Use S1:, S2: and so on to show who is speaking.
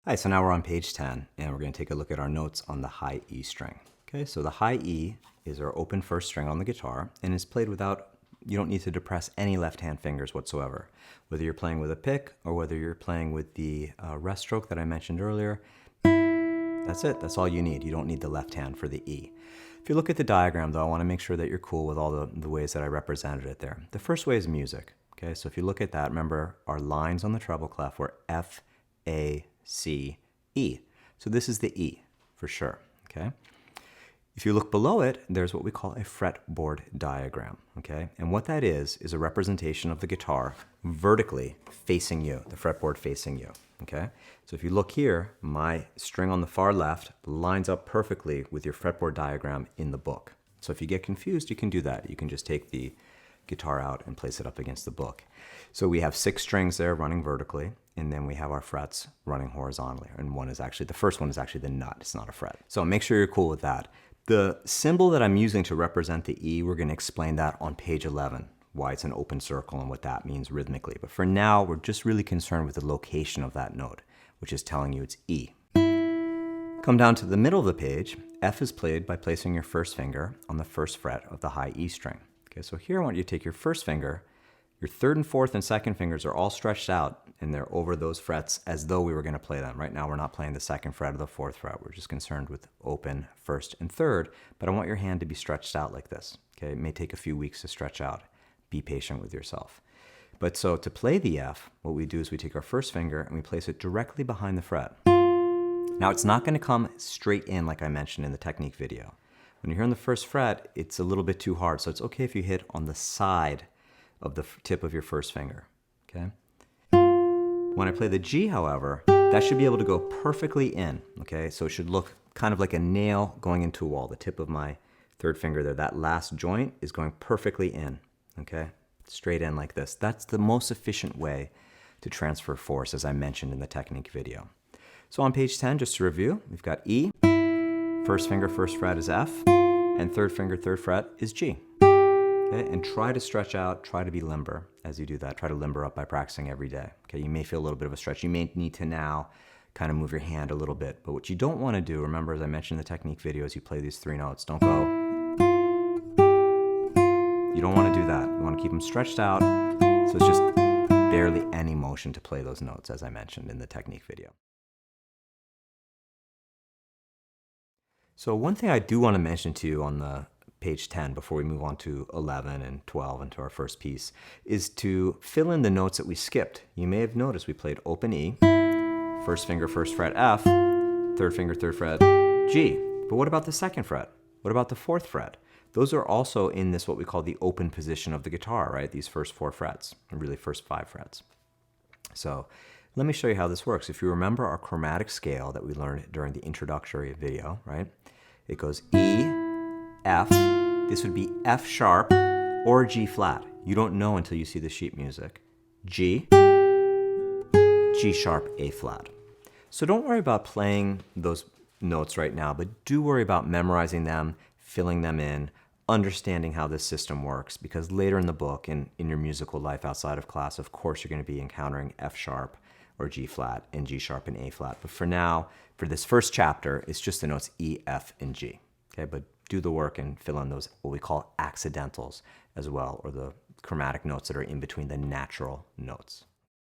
S1: Hi, so now we're on page 10, and we're going to take a look at our notes on the high E string. Okay, so the high E is our open first string on the guitar, and is played without, you don't need to depress any left-hand fingers whatsoever. Whether you're playing with a pick, or whether you're playing with the rest stroke that I mentioned earlier, that's it, that's all you need. You don't need the left hand for the E. If you look at the diagram though, I want to make sure that you're cool with all the ways that I represented it there. The first way is music. Okay, so if you look at that, remember our lines on the treble clef were F, A, C, E. So this is the E for sure, okay? If you look below it, there's what we call a fretboard diagram, okay? And what that is a representation of the guitar vertically facing you, the fretboard facing you, okay? So if you look here, my string on the far left lines up perfectly with your fretboard diagram in the book. So if you get confused, you can do that. You can just take the guitar out and place it up against the book. So we have 6 strings there running vertically, and then we have our frets running horizontally. And the first one is actually the nut, it's not a fret. So make sure you're cool with that. The symbol that I'm using to represent the E, we're going to explain that on page 11, why it's an open circle and what that means rhythmically. But for now, we're just really concerned with the location of that note, which is telling you it's E. Come down to the middle of the page. F is played by placing your first finger on the first fret of the high E string. Okay, so here I want you to take your first finger, your third and fourth and second fingers are all stretched out and they're over those frets as though we were going to play them. Right now we're not playing the second fret or the fourth fret. We're just concerned with open, first, and third, but I want your hand to be stretched out like this. Okay, it may take a few weeks to stretch out. Be patient with yourself. But so to play the F, what we do is we take our first finger and we place it directly behind the fret. Now it's not going to come straight in like I mentioned in the technique video. When you're here on the first fret, it's a little bit too hard, so it's okay if you hit on the side of the tip of your first finger, okay? When I play the G, however, that should be able to go perfectly in, okay? So it should look kind of like a nail going into a wall. The tip of my third finger there, that last joint is going perfectly in, okay? Straight in like this. That's the most efficient way to transfer force, as I mentioned in the technique video. So on page 10, just to review, we've got E, first finger, first fret is F, and third finger, third fret is G. Okay, and try to stretch out, try to be limber as you do that. Try to limber up by practicing every day. Okay, you may feel a little bit of a stretch. You may need to now kind of move your hand a little bit. But what you don't want to do, remember, as I mentioned in the technique video, as you play these 3 notes, don't go. You don't want to do that. You want to keep them stretched out. So it's just barely any motion to play those notes, as I mentioned in the technique video. So one thing I do want to mention to you on the page 10 before we move on to 11 and 12 into our first piece is to fill in the notes that we skipped. You may have noticed we played open E, first finger, first fret F, third finger, third fret G. But what about the second fret? What about the fourth fret? Those are also in this what we call the open position of the guitar, right? These first 4 frets, or really first 5 frets. So let me show you how this works. If you remember our chromatic scale that we learned during the introductory video, right? It goes E, F, this would be F sharp or G flat. You don't know until you see the sheet music. G, G sharp, A flat. So don't worry about playing those notes right now, but do worry about memorizing them, filling them in, understanding how this system works, because later in the book and in your musical life outside of class, of course, you're going to be encountering F sharp or G flat and G sharp and A flat. But for now, for this first chapter, it's just the notes E, F, and G. Okay, but do the work and fill in those what we call accidentals as well, or the chromatic notes that are in between the natural notes.